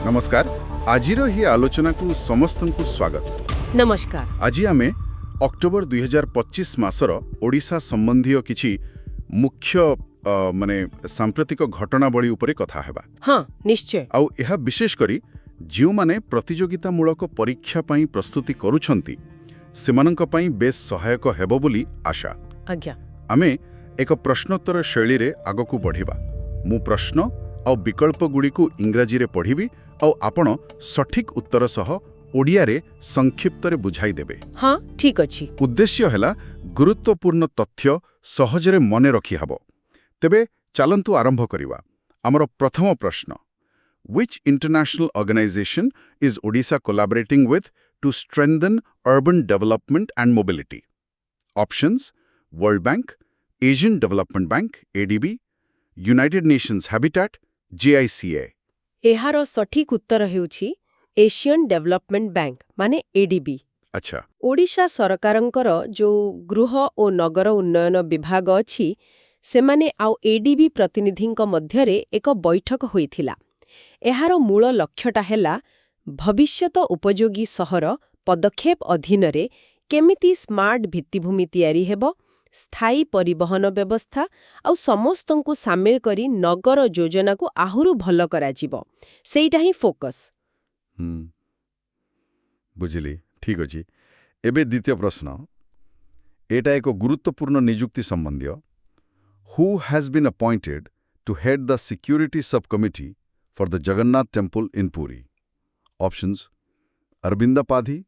नमस्कार। आजिर ही आलोचना को समस्त को स्वागत। नमस्कार। आज आमे अक्टोबर 2025 मासर ओडिशा संबंधी किछि मुख्य माने सांप्रतिक घटनावली उपरे कथा हेबा। हाँ, निश्चय। आउ एहा विशेष करी जिउ माने प्रतियोगितामूलक परीक्षा पई प्रस्तुति करूछंती सेमानंक पई बेस सहायक हेबो बोली आशा। आज्ञा। आमे एक प्रश्नोत्तर शैली रे आगकू बढ़िबा। मु प्रश्न आउ विकल्प गुडी को इंग्रजी रे पढ़िबी आउ आपण सठिक उत्तर सह ओडिया रे संक्षिप्त रे बुझाई देबे। हाँ, ठीक अछि। उद्देश्य हैला गुरुत्वपूर्ण तथ्य सहजरे मने रखी हबो। तेबे चलंतु आरंभ करिवा। हमर प्रथम प्रश्न, Which international organization is Odisha collaborating with to strengthen urban development and mobility? Options: World Bank, Asian Development Bank ADB, United Nations Habitat, JICA। एहार सठिक उत्तर हेउछि एशियन डेवलपमेंट बैंक माने एडीबी। अच्छा। ओडिशा सरकारंकर जो गृह ओ नगर उन्नयन विभाग अछि सेमाने आउ एडीबी प्रतिनिधिंक मध्यरे एक बैठक होइथिला। एहार मूल लक्ष्यटा हेला भविष्यत उपयोगी सहर पदक्षेप अधीनरे केमिति स्मार्ट भित्तिभूमि तयारी हेबो, स्थायी परिवहन व्यवस्था आउ समस्तंकु सामिल करी नगर योजना को आहुरु भल करा जिवो। सेइटा ही फोकस। बुझिली, ठीक अछि। एबे द्वितीय प्रश्न, एटा एक गुरुत्वपूर्ण नियुक्ति संबंधी। Who has been appointed to head the security subcommittee for the Jagannath temple in Puri? Options: Arvinda Padhi,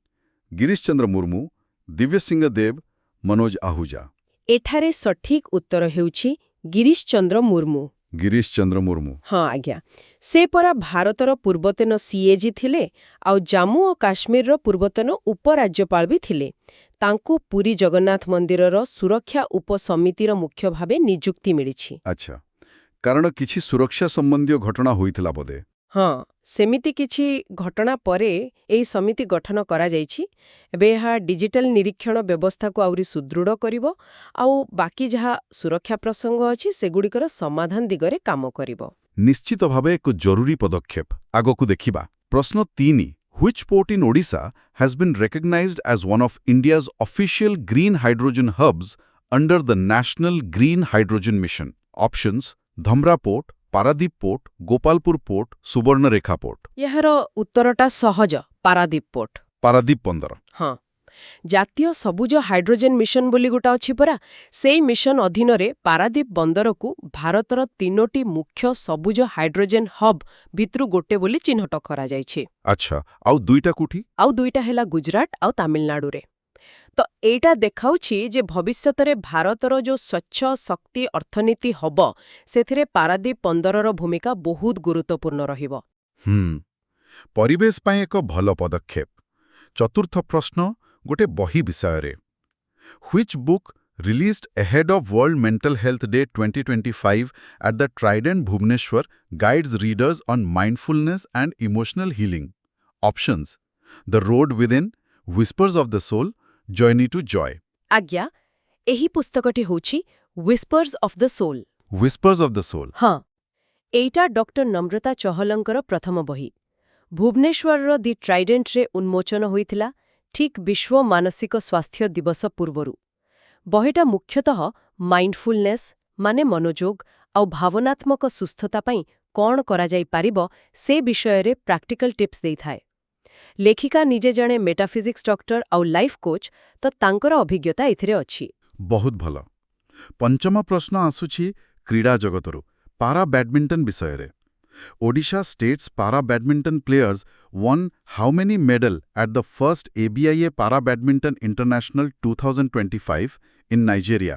Girish Chandra Murmu, Divya Singh Dev, Manoj Ahuja। एठारे सठिक उत्तर हेउछि गिरीश चंद्र मुर्मू। गिरीश चंद्र मुर्मू। हाँ आज्ञा। से परा भारतर पूर्वतन सीएजी थिले आउ जम्मू और काश्मीर रो पूर्वतन उपराज्यपाल भी थिले। तांकु पुरी जगन्नाथ मंदिरर सुरक्षा उपसमितिर मुख्य भावे नियुक्ति मिलिछि। अच्छा, कारण किछि सुरक्षा संबंधी घटना होइथिला बोधे। हाँ, सेमिति किछि घटना परे एई समिति गठन करा जाइछि। एबे हा डिजिटल निरीक्षण व्यवस्था को आउरी सुदृढ़ करिवो आउ बाकी जहा सुरक्षा प्रसंग अछि सेगुडिकर समाधान दिगरे काम करिवो। निश्चित भावे एक जरूरी पदक्षेप। आगकू देखिबा। प्रश्न 3, Which port in Odisha has been recognized as one of India's official green hydrogen hubs under the National Green Hydrogen Mission? Options: Dhamra Port, Paradip Port, Gopalpur Port, Subarnarekha Port। यहर उत्तरटा सहज, पारादीप पोर्ट। पारादीप 15। हाँ, जातीय सबुज hydrogen mission बोली गोटा अछि परा। सेई mission अधीनरे Paradip बंदरकू भारतर 3टी मुख्य सबुज hydrogen hub भितरु गोटे बोली चिन्हट करा जाइछि। अच्छा, आउ दुईटा कुठी? आउ दुईटा हेला गुजरात आउ तामिलनाडु रे। तो एटा देखाउछि जे भविष्यतरे भारतर जो स्वच्छ शक्ति अर्थनीति हब सेथिरे पारादीप बंदरर भूमिका बहुत गुरुत्वपूर्ण रहिबो। परिवेश पाए एक भल पदक्षेप। चतुर्थ प्रश्न गोटे बही विषय रे। Which book released ahead of World Mental Health Day 2025 at the Trident Bhubaneswar guides readers on mindfulness and emotional healing? Options: The Road Within, Whispers of the Soul, Journey to Joy। आज्ञा। एही पुस्तकटी होछि Whispers of the Soul। Whispers of the Soul। हाँ, एइटा doctor नम्रता चहलंकर प्रथम बही। भुवनेश्वरर दि Trident रे उन्मोचन होइथिला ठीक विश्व मानसिक स्वास्थ्य दिवस पूर्वरु। बहीटा मुख्यतः माइंडफुलनेस माने मनोयोग आउ भावनात्मक सुस्थता पई कोन करा जाई पारिबो से विषय रे प्रैक्टिकल टिप्स देइथाय। लेखिका निजे जणे मेटाफिजिक्स डॉक्टर आउ लाइफ कोच तो तांकर अभिज्ञता एथिरे अछि। बहुत भल। पंचम प्रश्न आसुछि क्रीडा जगतरु पारा बैडमिंटन विषय रे। Odisha state's para badminton players won how many medal at the first ABIA Para Badminton International 2025 in Nigeria?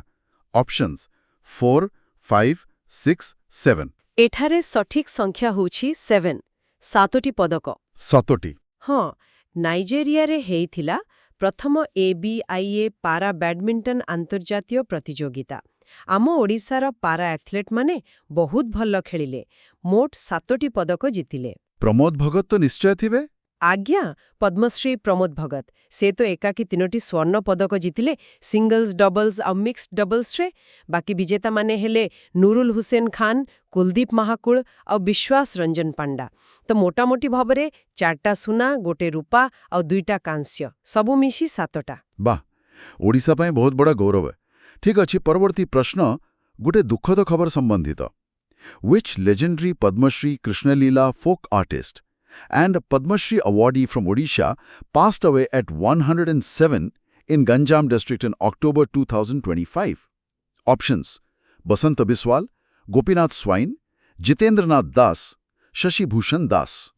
Options: 4, 5, 6, 7। एठारे सठिक संख्या होछि 7, 7टी पदक। 7टी। हाँ, नाइजेरिया रे हेइथिला प्रथम ABIA पारा बैडमिंटन अंतर्जातीय प्रतियोगिता। आम ओडिशार पारा एथलेट माने बहुत भल खेलिले। मोट 7टी पदक जितिले। प्रमोद भगत तो निश्चय थिबे? ଆଜ୍ଞା, ପଦ୍ମଶ୍ରୀ ପ୍ରମୋଦ ଭଗତ ସେ ତ ଏକାକି 3ଟି ସ୍ୱର୍ଣ୍ଣ ପଦକ ଜିତିଲେ ସିଙ୍ଗଲ୍ସ ଡବଲ୍ସ ଆଉ ମିକ୍ସଡ ଡବଲ୍ସରେ। ବାକି ବିଜେତାମାନେ ହେଲେ ନୁରୁଲ ହୁସେନ ଖାନ, କୁଲଦୀପ ମହାକୁଳ ଆଉ ବିଶ୍ୱାସ ରଞ୍ଜନ ପାଣ୍ଡା। ତ ମୋଟାମୋଟି ଭାବରେ 4ଟା ସୁନା, 1 ରୂପା ଆଉ 2ଟା କାଂସ୍ୟ, ସବୁ ମିଶି 7ଟା। ବାଃ, ଓଡ଼ିଶା ପାଇଁ ବହୁତ ବଡ଼ ଗୌରବ। ଠିକ୍ ଅଛି, ପରବର୍ତ୍ତୀ ପ୍ରଶ୍ନ ଗୋଟେ ଦୁଃଖଦ ଖବର ସମ୍ବନ୍ଧିତ। Which legendary Padma Shri Krishna Leela folk artist and Padma Shri awardee from Odisha passed away at 107 in Ganjam district in October 2025? Options: Basant Biswal, Gopinath Swain, Jitendranath Das, Shashi Bhushan Das.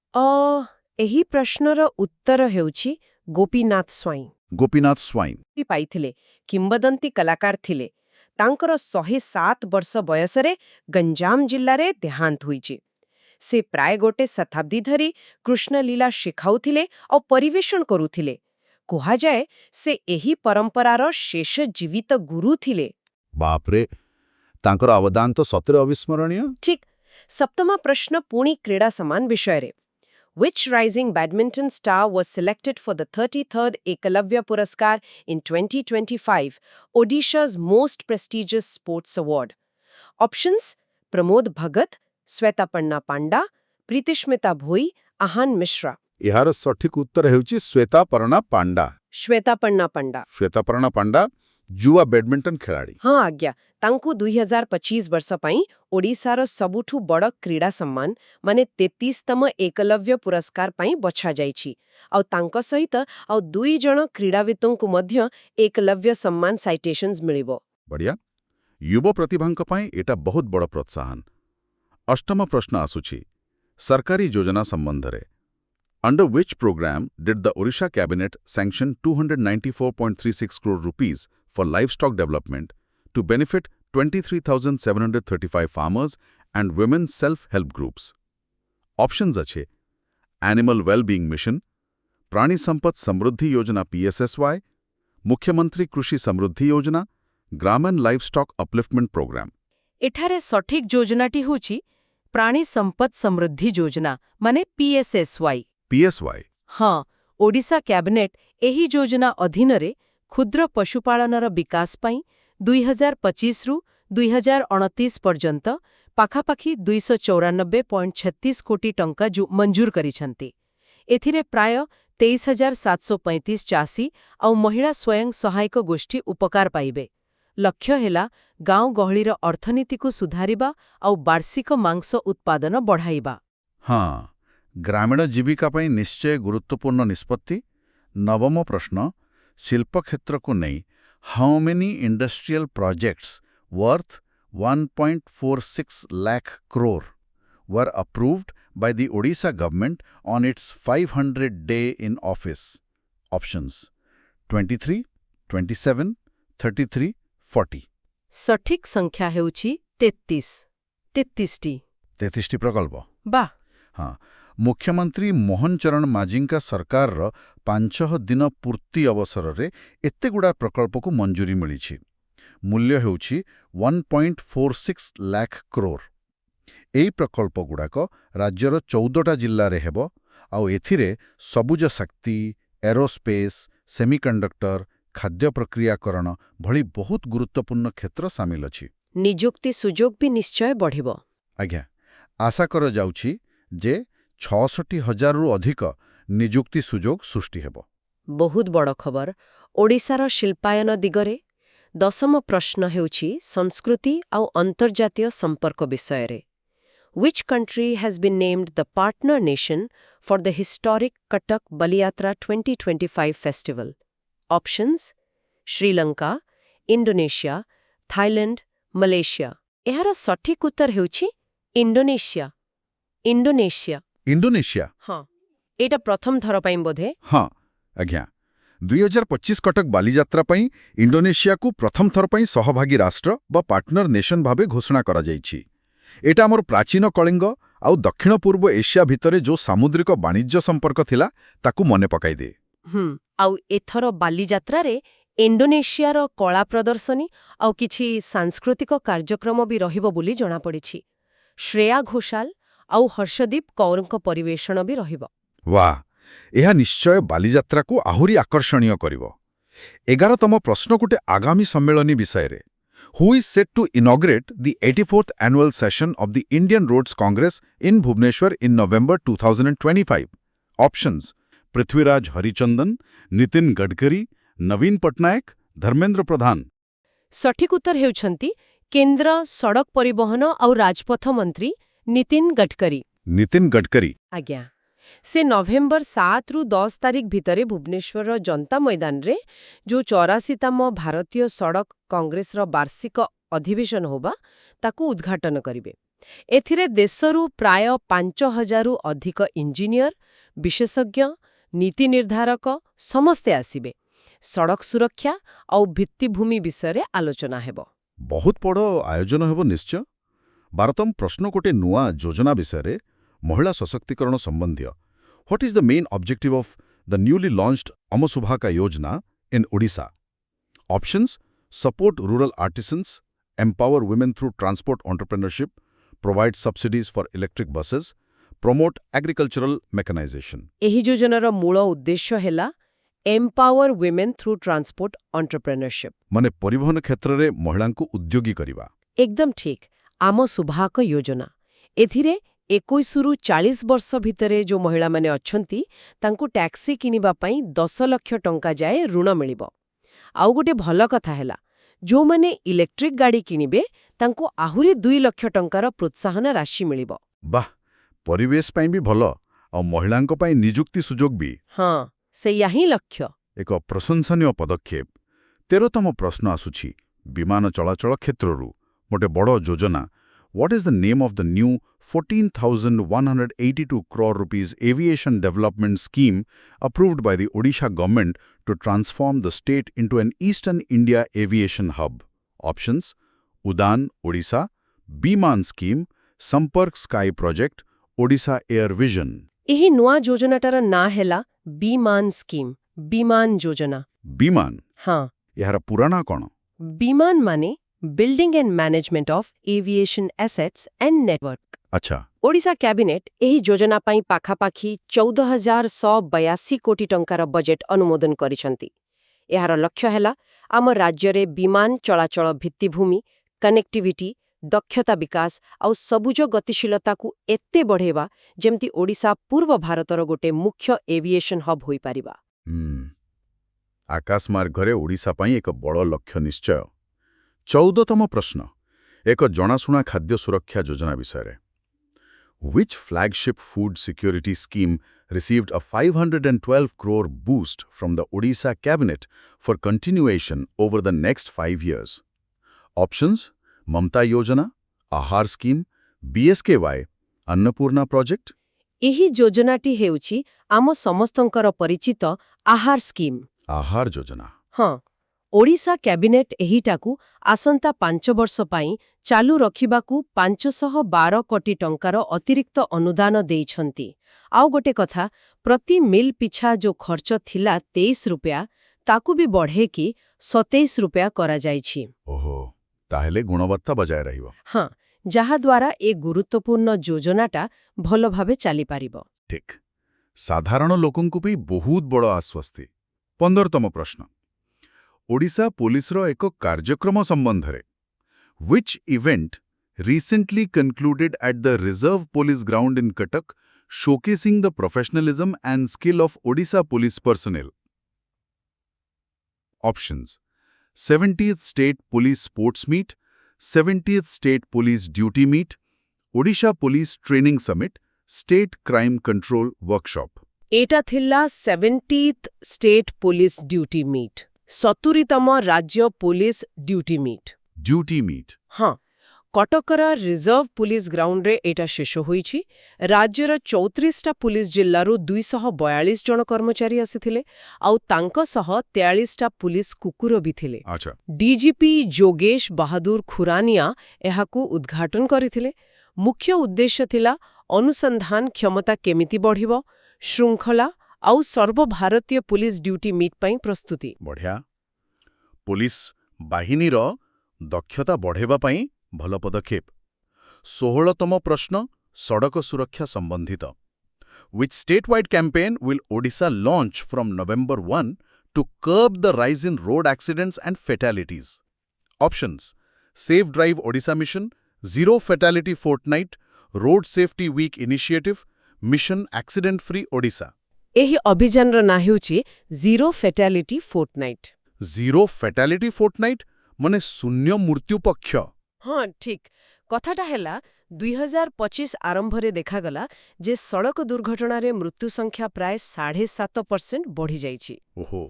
ଏହି ପ୍ରଶ୍ନର ଉତ୍ତର ହେଉଛି Gopinath Swain. Gopinath Swain. ପାଇଥିଲେ କିମ୍ବଦନ୍ତୀ କଳାକାର ଥିଲେ। ତାଙ୍କର 107 ବର୍ଷ ବୟସରେ ଗଞ୍ଜାମ ଜିଲ୍ଲାରେ ଦେହାନ୍ତ ହୋଇଛି। ସେ ପ୍ରାୟ 1 ଶତାବ୍ଦୀ ଧରି କୃଷ୍ଣଲୀଳା ଶିଖାଉଥିଲେ ଆଉ ପରିବେଷଣ କରୁଥିଲେ। କୁହାଯାଏ ସେ ଏହି ପରମ୍ପରାର ଶେଷ ଜୀବିତ ଗୁରୁ ଥିଲେ। ବାପରେ, ତାଙ୍କର ଅବଦାନ ତ ସତରେ ଅବିସ୍ମରଣୀୟ। ଠିକ୍। ସପ୍ତମ ପ୍ରଶ୍ନ ପୁଣି କ୍ରୀଡ଼ା ସମାନ ବିଷୟରେ। Which rising badminton star was selected for the 33rd Ekalavya Puraskar in 2025, Odisha's most prestigious sports award? Options: Pramod Bhagat, Swetaparna Panda, Pritishmita Bhoi, Ahan Mishra. ଏହାର ସଠିକ ଉତ୍ତର ହେଉଛି ଶ୍ୱେତାପର୍ଣ୍ଣା ପାଣ୍ଡା। Swetaparna Panda. ଶ୍ୱେତାପର୍ଣ୍ଣା ପାଣ୍ଡା ଯୁବା ବ୍ୟାଡମିଣ୍ଟନ ଖେଳାଳି। ହଁ ଆଜ୍ଞା, ତାଙ୍କୁ 2025 ବର୍ଷ ପାଇଁ ଓଡ଼ିଶାର ସବୁଠୁ ବଡ଼ କ୍ରୀଡ଼ା ସମ୍ମାନ ମାନେ 33ତମ ଏକଲବ୍ୟ ପୁରସ୍କାର ପାଇଁ ବଛାଯାଇଛି। ଆଉ ତାଙ୍କ ସହିତ ଆଉ 2 ଜଣ କ୍ରୀଡ଼ାବିତଙ୍କୁ ମଧ୍ୟ ଏକଲବ୍ୟ ସମ୍ମାନ ସାଇଟେସନ୍ସ ମିଳିବ। ବଢ଼ିଆ। ଯୁବ ପ୍ରତିଭାଙ୍କ ପାଇଁ ଏଟା ବହୁତ ବଡ଼ ପ୍ରୋତ୍ସାହନ। ଅଷ୍ଟମ ପ୍ରଶ୍ନ ଆସୁଛି ସରକାରୀ ଯୋଜନା ସମ୍ବନ୍ଧରେ। Under which program did the Odisha cabinet sanction 294.36 crore rupees for livestock development to benefit 23,735 farmers and women self-help groups? Options अच्छे: Animal Well-being Mission, प्राणी संपद समृद्धि योजना PSSY, मुख्यमंत्री कृषि समृद्धि योजना, ग्रामीण लाइवस्टॉक अपलिफ्टमेंट प्रोग्राम। ଏଠାରେ ସଠିକ୍ ଯୋଜନାଟି ହେଉଛି ପ୍ରାଣୀ ସମ୍ପଦ ସମୃଦ୍ଧି ଯୋଜନା ମାନେ PSSY। PSY। ହଁ, ଓଡ଼ିଶା କ୍ୟାବିନେଟ୍ ଏହି ଯୋଜନା ଅଧୀନରେ କ୍ଷୁଦ୍ର ପଶୁପାଳନର ବିକାଶ ପାଇଁ 2025ରୁ 2029 ପର୍ଯ୍ୟନ୍ତ ପାଖାପାଖି 294.36 କୋଟି ଟଙ୍କା ମଞ୍ଜୁର କରିଛନ୍ତି। ଏଥିରେ ପ୍ରାୟ 23,735 ଚାଷୀ ଆଉ ମହିଳା ସ୍ୱୟଂ ସହାୟକ ଗୋଷ୍ଠୀ ଉପକାର ପାଇବେ। ଲକ୍ଷ୍ୟ ହେଲା ଗାଁ ଗହଳିର ଅର୍ଥନୀତିକୁ ସୁଧାରିବା ଆଉ ବାର୍ଷିକ ମାଂସ ଉତ୍ପାଦନ ବଢ଼ାଇବା। ହଁ, ଗ୍ରାମୀଣ ଜୀବିକା ପାଇଁ ନିଶ୍ଚୟ ଗୁରୁତ୍ୱପୂର୍ଣ୍ଣ ନିଷ୍ପତ୍ତି। ନବମ ପ୍ରଶ୍ନ ଶିଳ୍ପ କ୍ଷେତ୍ରକୁ ନେଇ how many industrial projects worth 1.46 lakh crore were approved by the Odisha government on its 500 day in office? Options: 23, 27, 33, 40. ସଠିକ୍ ସଂଖ୍ୟା ହେଉଛି 33ଟି। 33ଟି ପ୍ରକଳ୍ପ। ବାଃ, ହଁ, ମୁଖ୍ୟମନ୍ତ୍ରୀ ମୋହନ ଚରଣ ମାଝୀଙ୍କ ସରକାରର 5 ଦିନ ପୂର୍ତ୍ତି ଅବସରରେ ଏତେଗୁଡ଼ା ପ୍ରକଳ୍ପକୁ ମଞ୍ଜୁରୀ ମିଳିଛି। ମୂଲ୍ୟ ହେଉଛି 1.46 ଲାଖ କ୍ରୋର। ଏହି ପ୍ରକଳ୍ପଗୁଡ଼ାକ ରାଜ୍ୟର 14ଟା ଜିଲ୍ଲାରେ ହେବ ଆଉ ଏଥିରେ ସବୁଜ ଶକ୍ତି, ଏରୋସ୍ପେସ୍, ସେମିକଣ୍ଡକ୍ଟର, ଖାଦ୍ୟ ପ୍ରକ୍ରିୟାକରଣ ଭଳି ବହୁତ ଗୁରୁତ୍ୱପୂର୍ଣ୍ଣ କ୍ଷେତ୍ର ସାମିଲ ଅଛି। ନିଯୁକ୍ତି ସୁଯୋଗ ବି ନିଶ୍ଚୟ ବଢ଼ିବ। ଆଜ୍ଞା, ଆଶା କରାଯାଉଛି ଯେ 66,000ରୁ ଅଧିକ ନିଯୁକ୍ତି ସୁଯୋଗ ସୃଷ୍ଟି ହେବ। ବହୁତ ବଡ଼ ଖବର। ଓଡ଼ିଶାର ଶିଳ୍ପାୟନ ଦିଗରେ 10ମ ପ୍ରଶ୍ନ ହେଉଛି ସଂସ୍କୃତି ଆଉ ଅନ୍ତର୍ଜାତୀୟ ସମ୍ପର୍କ ବିଷୟରେ। Which country has been named the partner nation for the historic Katak Baliyatra 2025 festival? Options: Sri Lanka, Indonesia, Thailand, Malaysia. ଏହାର ସଠିକ୍ ଉତ୍ତର ହେଉଛି ଇଣ୍ଡୋନେସିଆ। ଇଣ୍ଡୋନେସିଆ? ହଁ, ଏଇଟା ପ୍ରଥମ ଥର ପାଇଁ ବୋଧେ? ହଁ ଆଜ୍ଞା, 2025 କଟକ ବାଲିଯାତ୍ରା ପାଇଁ ଇଣ୍ଡୋନେସିଆକୁ ପ୍ରଥମ ଥର ପାଇଁ ସହଭାଗୀ ରାଷ୍ଟ୍ର ବା ପାର୍ଟନର ନେସନ ଭାବେ ଘୋଷଣା କରାଯାଇଛି। ଏଟା ଆମର ପ୍ରାଚୀନ କଳିଙ୍ଗ ଆଉ ଦକ୍ଷିଣ ପୂର୍ବ ଏସିଆ ଭିତରେ ଯେଉଁ ସାମୁଦ୍ରିକ ବାଣିଜ୍ୟ ସମ୍ପର୍କ ଥିଲା ତାକୁ ମନେ ପକାଇଦିଏ। ଆଉ ଏଥର ବାଲିଯାତ୍ରାରେ ଇଣ୍ଡୋନେସିଆର କଳା ପ୍ରଦର୍ଶନୀ ଆଉ କିଛି ସାଂସ୍କୃତିକ କାର୍ଯ୍ୟକ୍ରମ ବି ରହିବ ବୋଲି ଜଣାପଡ଼ିଛି। ଶ୍ରେୟା ଘୋଷାଲ ଆଉ ହର୍ଷଦୀପ କୌରଙ୍କ ପରିବେଷଣ ବି ରହିବ। ବାଃ, ଏହା ନିଶ୍ଚୟ ବାଲିଯାତ୍ରାକୁ ଆହୁରି ଆକର୍ଷଣୀୟ କରିବ। 11ତମ ପ୍ରଶ୍ନ ଗୋଟେ ଆଗାମୀ ସମ୍ମିଳନୀ ବିଷୟରେ। Who is set to inaugurate the 84th annual session of the Indian Roads Congress in Bhubaneswar in November 2025? Options: Prithviraj Harichandan, Nitin Gadkari, Naveen Patnaik, Dharmendra Pradhan. ସଠିକ୍ ଉତ୍ତର ହେଉଛନ୍ତି କେନ୍ଦ୍ର ସଡ଼କ ପରିବହନ ଆଉ ରାଜପଥ ମନ୍ତ୍ରୀ ନୀତିନ ଗଡ଼କରୀ। नितिन गडकरी। ଆଜ୍ଞା, ସେ ନଭେମ୍ବର 7ରୁ 10 ତାରିଖ ଭିତରେ ଭୁବନେଶ୍ୱରର ଜନତା ମଇଦାନରେ ଯୋଉ 84ତମ ଭାରତୀୟ ସଡ଼କ କଂଗ୍ରେସର ବାର୍ଷିକ ଅଧିବେଶନ ହେବା ତାକୁ ଉଦ୍ଘାଟନ କରିବେ। ଏଥିରେ ଦେଶରୁ ପ୍ରାୟ 5,000ରୁ ଅଧିକ ଇଞ୍ଜିନିୟର, ବିଶେଷଜ୍ଞ, ନୀତି ନିର୍ଦ୍ଧାରକ ସମସ୍ତେ ଆସିବେ। ସଡ଼କ ସୁରକ୍ଷା ଆଉ ଭିତ୍ତିଭୂମି ବିଷୟରେ ଆଲୋଚନା ହେବ। ବହୁତ ବଡ଼ ଆୟୋଜନ ହେବ ନିଶ୍ଚୟ। 12ତମ ପ୍ରଶ୍ନ ଗୋଟେ ନୂଆ ଯୋଜନା ବିଷୟରେ, ମହିଳା ସଶକ୍ତିକରଣ ସମ୍ବନ୍ଧୀୟ। What is the main objective of the newly launched Amasubbhaka Yojana in Odisha? Options: support rural artisans, empower women through transport entrepreneurship, provide subsidies for electric buses, promote agricultural mechanization. ଏହି ଯୋଜନାର ମୂଳ ଉଦ୍ଦେଶ୍ୟ ହେଲା ଏମ୍ପାୱାର ୱିମେନ୍ ଥ୍ରୁ ଟ୍ରାନ୍ସପୋର୍ଟ ଅଣ୍ଟରପ୍ରେନରସିପ୍। ମାନେ ପରିବହନ କ୍ଷେତ୍ରରେ ମହିଳାଙ୍କୁ ଉଦ୍ୟୋଗୀ କରିବା। ଏକଦମ ଠିକ୍। ଆମ ସୁଭାକ ଯୋଜନା ଏଥିରେ 21ରୁ 40 ବର୍ଷ ଭିତରେ ଯେଉଁ ମହିଳାମାନେ ଅଛନ୍ତି ତାଙ୍କୁ ଟ୍ୟାକ୍ସି କିଣିବା ପାଇଁ 10 ଲକ୍ଷ ଟଙ୍କା ଯାଏ ଋଣ ମିଳିବ। ଆଉ ଗୋଟେ ଭଲ କଥା ହେଲା, ଯେଉଁମାନେ ଇଲେକ୍ଟ୍ରିକ୍ ଗାଡ଼ି କିଣିବେ ତାଙ୍କୁ ଆହୁରି 2 ଲକ୍ଷ ଟଙ୍କାର ପ୍ରୋତ୍ସାହନ ରାଶି ମିଳିବ। ବାଃ, ପରିବେଶ ପାଇଁ ବି ଭଲ, ଆଉ ମହିଳାଙ୍କ ପାଇଁ ନିଯୁକ୍ତି ସୁଯୋଗ ବି। ହଁ, ସେଇଆ ହିଁ ଲକ୍ଷ୍ୟ। ଏକ ପ୍ରଶଂସନୀୟ ପଦକ୍ଷେପ। 13ତମ ପ୍ରଶ୍ନ ଆସୁଛି ବିମାନ ଚଳାଚଳ କ୍ଷେତ୍ରରୁ ଗୋଟେ ବଡ଼ ଯୋଜନା। What is the name of the new 14,182 crore rupees aviation development scheme approved by the Odisha government to transform the state into an Eastern India aviation hub? Options: Udan Odisha, Biman scheme, Sampark Sky project, Odisha Air Vision. ଏହି ନୂଆ ଯୋଜନାଟାର ନାଁ ହେଲା ବିମାନ scheme, ବିମାନ ଯୋଜନା। ବିମାନ। ହଁ, ଏହାର ପୁରାଣା କ'ଣ? ବିମାନ ମାନେ building and management of aviation assets and network. ଆଚ୍ଛା। ଓଡ଼ିଶା କ୍ୟାବିନେଟ୍ ଏହି ଯୋଜନା ପାଇଁ ପାଖାପାଖି 14,182 କୋଟି ଟଙ୍କାର ବଜେଟ୍ ଅନୁମୋଦନ କରିଛନ୍ତି। ଏହାର ଲକ୍ଷ୍ୟ ହେଲା ଆମ ରାଜ୍ୟରେ ବିମାନ ଚଳାଚଳ ଭିତ୍ତିଭୂମି, କନେକ୍ଟିଭିଟି, ଦକ୍ଷତା ବିକାଶ ଆଉ ସବୁଜ ଗତିଶୀଳତାକୁ ଏତେ ବଢ଼େଇବା ଯେମିତି ଓଡ଼ିଶା ପୂର୍ବ ଭାରତର ଗୋଟେ ମୁଖ୍ୟ ଏଭିଏସନ୍ ହବ୍ ହୋଇପାରିବା। ଆକାଶମାର୍ଗରେ ଓଡ଼ିଶା ପାଇଁ ଏକ ବଡ଼ ଲକ୍ଷ୍ୟ ନିଶ୍ଚୟ। 14ତମ ପ୍ରଶ୍ନ ଏକ ଜଣାଶୁଣା ଖାଦ୍ୟ ସୁରକ୍ଷା ଯୋଜନା ବିଷୟରେ। Which flagship food security scheme received a 512 crore boost from the Odisha cabinet for continuation over the next 5 years? Options: Mamta Yojana, Ahar scheme, BSKY, Annapurna project. ଏହି ଯୋଜନାଟି ହେଉଛି ଆମ ସମସ୍ତଙ୍କର ପରିଚିତ ଆହାର ସ୍କିମ୍। ଆହାର ଯୋଜନା। ହଁ, ଓଡ଼ିଶା କ୍ୟାବିନେଟ୍ ଏହିଟାକୁ ଆସନ୍ତା 5 ବର୍ଷ ପାଇଁ ଚାଲୁ ରଖିବାକୁ 512 କୋଟି ଟଙ୍କାର ଅତିରିକ୍ତ ଅନୁଦାନ ଦେଇଛନ୍ତି। ଆଉ ଗୋଟେ କଥା, ପ୍ରତି ମିଲ୍ ପିଛା ଯୋଉ ଖର୍ଚ୍ଚ ଥିଲା 23 ରୁପିଆ, ତାକୁ ବି ବଢ଼େଇକି 27 ରୁପିଆ କରାଯାଇଛି। ଓହୋ, ତାହେଲେ ଗୁଣବତ୍ତା ବଜାୟ ରହିବ। ହଁ, ଯାହାଦ୍ୱାରା ଏ ଗୁରୁତ୍ୱପୂର୍ଣ୍ଣ ଯୋଜନାଟା ଭଲ ଭାବେ ଚାଲିପାରିବ। ଠିକ୍। ସାଧାରଣ ଲୋକଙ୍କୁ ବି ବହୁତ ବଡ଼ ଆଶ୍ୱସ୍ତି। 15ତମ ପ୍ରଶ୍ନ ଓଡ଼ିଶା ପୋଲିସର ଏକ କାର୍ଯ୍ୟକ୍ରମ ସମ୍ବନ୍ଧରେ। Which event recently concluded at the Reserve Police Ground in Cuttack, showcasing the professionalism and skill of Odisha police personnel? Options: 70th State Police Sports Meet, 70th State Police Duty Meet, Odisha Police Training Summit, State Crime Control Workshop. ଏଇଟା ଥିଲା 70th state police duty meet, 70ତମ ରାଜ୍ୟ police duty meet. Duty Meet. ହଁ, କଟକର reserve police ଗ୍ରାଉଣ୍ଡରେ ଏଇଟା ଶେଷ ହୋଇଛି। ରାଜ୍ୟର 34ଟା ପୁଲିସ ଜିଲ୍ଲାରୁ 242 ଜଣ କର୍ମଚାରୀ ଆସିଥିଲେ, ଆଉ ତାଙ୍କ ସହ 43ଟା ପୁଲିସ କୁକୁର ବି ଥିଲେ। ଆଚ୍ଛା। ଡିଜିପି ଯୋଗେଶ ବାହାଦୁର ଖୁରାନିଆ ଏହାକୁ ଉଦ୍ଘାଟନ କରିଥିଲେ। ମୁଖ୍ୟ ଉଦ୍ଦେଶ୍ୟ ଥିଲା ଅନୁସନ୍ଧାନ କ୍ଷମତା କେମିତି ବଢ଼ିବ, ଶୃଙ୍ଖଳା ଆଉ ସର୍ବଭାରତୀୟ ପୁଲିସ ଡ୍ୟୁଟି ମିଟ୍ ପାଇଁ ପ୍ରସ୍ତୁତି। ବଢ଼ିଆ। ପୋଲିସ ବାହିନୀର ଦକ୍ଷତା ବଢ଼ାଇବା ପାଇଁ ଭଲ ପଦକ୍ଷେପ। 16ତମ ପ୍ରଶ୍ନ ସଡ଼କ ସୁରକ୍ଷା ସମ୍ବନ୍ଧିତ। Which statewide campaign will Odisha launch from November 1 to curb the rise in road accidents and fatalities? Options: Safe Drive Odisha Mission, Zero Fatality Fortnight, Road Safety Week Initiative, Mission Accident Free Odisha. ଏହି ଅଭିଯାନର ନାଁ ହେଉଛି zero fatality fortnight. Zero Fatality Fortnight ମାନେ ଶୂନ୍ୟ ମୃତ୍ୟୁ ପକ୍ଷ। ହଁ ଠିକ୍। କଥାଟା ହେଲା 2025 ଆରମ୍ଭରେ ଦେଖାଗଲା ଯେ ସଡ଼କ ଦୁର୍ଘଟଣାରେ ମୃତ୍ୟୁ ସଂଖ୍ୟା ପ୍ରାୟ 7.5% ବଢ଼ିଯାଇଛି। ଓହୋ।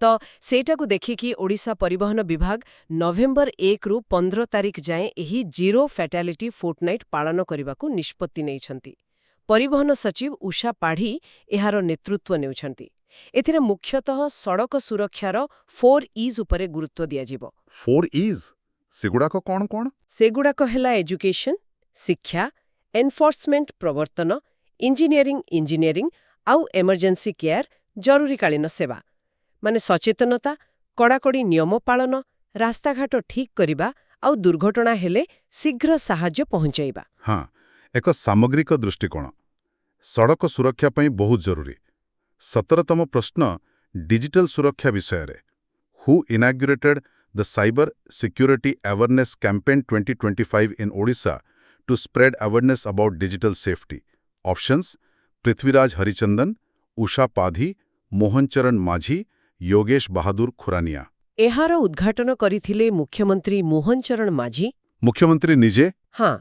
ତ ସେଇଟାକୁ ଦେଖିକି ଓଡ଼ିଶା ପରିବହନ ବିଭାଗ ନଭେମ୍ବର 1ରୁ 15 ତାରିଖ ଯାଏଁ ଏହି ଜିରୋ ଫ୍ୟାଟାଲିଟି ଫୋର୍ଟନାଇଟ୍ ପାଳନ କରିବାକୁ ନିଷ୍ପତ୍ତି ନେଇଛନ୍ତି। ପରିବହନ ସଚିବ ଉଷା ପାଢ଼ୀ ଏହାର ନେତୃତ୍ୱ ନେଉଛନ୍ତି। ଏଥିରେ ମୁଖ୍ୟତଃ ସଡ଼କ ସୁରକ୍ଷାର 4 ଉପରେ ଗୁରୁତ୍ୱ ଦିଆଯିବ। 4 ସେଗୁଡ଼ାକ କ'ଣ କ'ଣ? ସେଗୁଡ଼ାକ ହେଲା ଏଜୁକେସନ୍, ଶିକ୍ଷା, ଏନଫୋର୍ସମେଣ୍ଟ ପ୍ରବର୍ତ୍ତନ, ଇଞ୍ଜିନିୟରିଂ ଆଉ ଏମର୍ଜେନ୍ସି କେୟାର, ଜରୁରୀକାଳୀନ ସେବା। ମାନେ ସଚେତନତା, କଡ଼ାକଡ଼ି ନିୟମ ପାଳନ, ରାସ୍ତାଘାଟ ଠିକ୍ କରିବା ଆଉ ଦୁର୍ଘଟଣା ହେଲେ ଶୀଘ୍ର ସାହାଯ୍ୟ ପହଞ୍ଚାଇବା। ହଁ, ଏକ ସାମଗ୍ରିକ ଦୃଷ୍ଟିକୋଣ। ସଡ଼କ ସୁରକ୍ଷା ପାଇଁ ବହୁତ ଜରୁରୀ। 17ତମ ପ୍ରଶ୍ନ ଡିଜିଟାଲ ସୁରକ୍ଷା ବିଷୟରେ। Who inaugurated the Cyber Security Awareness Campaign 2025 in Odisha to spread awareness about digital safety? Options: Prithviraj Harichandan, Usha Padhi, Mohan Charan Majhi, Yogesh Bahadur Khurania. ଏହାର ଉଦ୍ଘାଟନ କରିଥିଲେ ମୁଖ୍ୟମନ୍ତ୍ରୀ ମୋହନ ଚରଣ ମାଝୀ। ମୁଖ୍ୟମନ୍ତ୍ରୀ ନିଜେ? ହଁ,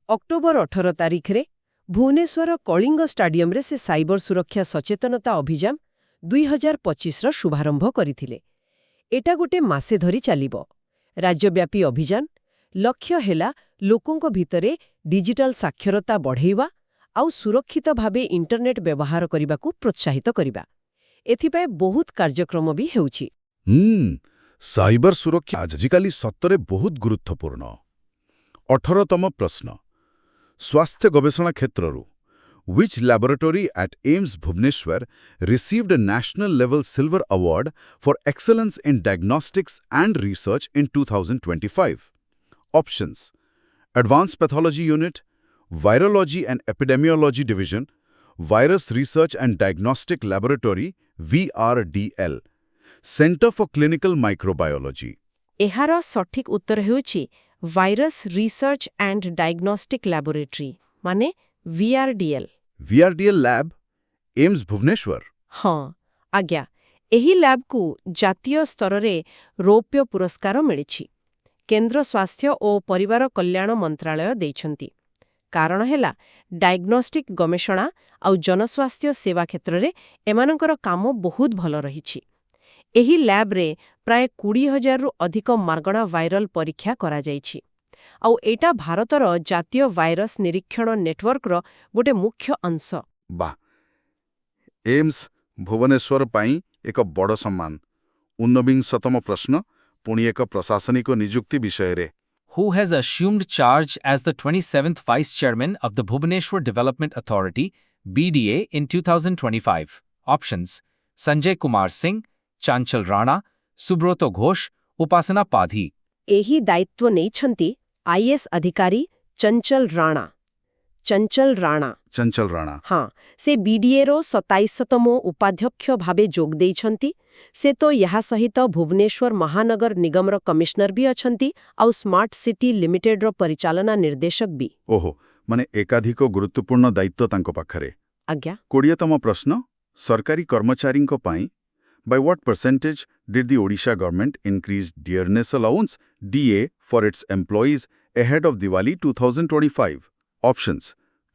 ଅକ୍ଟୋବର 18 ତାରିଖରେ ଭୁବନେଶ୍ୱର କଳିଙ୍ଗ ଷ୍ଟାଡିୟମରେ ସେ ସାଇବର ସୁରକ୍ଷା ସଚେତନତା ଅଭିଯାନ 2025ର ଶୁଭାରମ୍ଭ କରିଥିଲେ। ଏଟା ଗୋଟେ ମାସେ ଧରି ଚାଲିବ। ରାଜ୍ୟବ୍ୟାପୀ ଅଭିଯାନ। ଲକ୍ଷ୍ୟ ହେଲା ଲୋକଙ୍କ ଭିତରେ ଡିଜିଟାଲ ସାକ୍ଷରତା ବଢ଼େଇବା ଆଉ ସୁରକ୍ଷିତ ଭାବେ ଇଣ୍ଟରନେଟ୍ ବ୍ୟବହାର କରିବାକୁ ପ୍ରୋତ୍ସାହିତ କରିବା। ଏଥିପାଇଁ ବହୁତ କାର୍ଯ୍ୟକ୍ରମ ବି ହେଉଛି। ସାଇବର ସୁରକ୍ଷା ଆଜିକାଲି ସତରେ ବହୁତ ଗୁରୁତ୍ୱପୂର୍ଣ୍ଣ। 18ତମ ପ୍ରଶ୍ନ ସ୍ୱାସ୍ଥ୍ୟ ଗବେଷଣା କ୍ଷେତ୍ରରୁ। Which laboratory at AIIMS Bhubaneswar received a national level silver award for excellence in diagnostics and research in 2025? Options: Advanced Pathology Unit, Virology and Epidemiology Division, Virus Research and Diagnostic Laboratory VRDL, Center for Clinical Microbiology. ଏହାର ସଠିକ୍ ଉତ୍ତର ହେଉଛି virus research and diagnostic laboratory ମାନେ VRDL। VRDL Lab, AIIMS Bhubaneswar. ହଁ ଆଜ୍ଞା, ଏହି ଲ୍ୟାବ୍କୁ ଜାତୀୟ ସ୍ତରରେ ରୌପ୍ୟ ପୁରସ୍କାର ମିଳିଛି। କେନ୍ଦ୍ର ସ୍ୱାସ୍ଥ୍ୟ ଓ ପରିବାର କଲ୍ୟାଣ ମନ୍ତ୍ରାଳୟ ଦେଇଛନ୍ତି। କାରଣ ହେଲା ଡାଇଗ୍ନୋଷ୍ଟିକ୍ ଗବେଷଣା ଆଉ ଜନସ୍ୱାସ୍ଥ୍ୟ ସେବା କ୍ଷେତ୍ରରେ ଏମାନଙ୍କର କାମ ବହୁତ ଭଲ ରହିଛି। ଏହି ଲ୍ୟାବ୍ରେ ପ୍ରାୟ 20,000ରୁ ଅଧିକ ମାଗଣା ଭାଇରାଲ ପରୀକ୍ଷା କରାଯାଇଛି। ଆଉ ଏଇଟା ଭାରତର ଜାତୀୟ ଭାଇରସ୍ ନିରୀକ୍ଷଣ ନେଟୱାର୍କର ଗୋଟେ ମୁଖ୍ୟ ଅଂଶ। ବାଃ! AIIMS ଭୁବନେଶ୍ୱର ପାଇଁ ଏକ ବଡ଼ ସମ୍ମାନ। 19ତମ ପ୍ରଶ୍ନ ପୁଣି ଏକ ପ୍ରଶାସନିକ ନିଯୁକ୍ତି ବିଷୟରେ। Who has assumed charge as the 27th Vice Chairman of the Bhubaneswar Development Authority, BDA, in 2025? Options: Sanjay Kumar Singh, Chanchal Rana, Subroto Ghosh, Upasana Padhi. ଏହି ଦାୟିତ୍ୱ ନେଇଛନ୍ତି IS ଅଧିକାରୀ ଚଞ୍ଚଲ ରାଣା। ଚଞ୍ଚଲ ରାଣା। ହଁ, ସେ BDAର 27ତମ ଉପାଧ୍ୟକ୍ଷ ଭାବେ ଯୋଗ ଦେଇଛନ୍ତି। ସେ ତ ଏହା ସହିତ ଭୁବନେଶ୍ୱର ମହାନଗର ନିଗମର କମିଶନର ବି ଅଛନ୍ତି ଆଉ ସ୍ମାର୍ଟ ସିଟି ଲିମିଟେଡର ପରିଚାଳନା ନିର୍ଦ୍ଦେଶକ ବି। ଓହୋ, ମାନେ ଏକାଧିକ ଗୁରୁତ୍ୱପୂର୍ଣ୍ଣ ଦାୟିତ୍ୱ ତାଙ୍କ ପାଖରେ। ଆଜ୍ଞା। 20ତମ ପ୍ରଶ୍ନ ସରକାରୀ କର୍ମଚାରୀଙ୍କ ପାଇଁ। By what percentage did the Odisha government increase dearness allowance DA for its employees ahead of Diwali 2025? Options: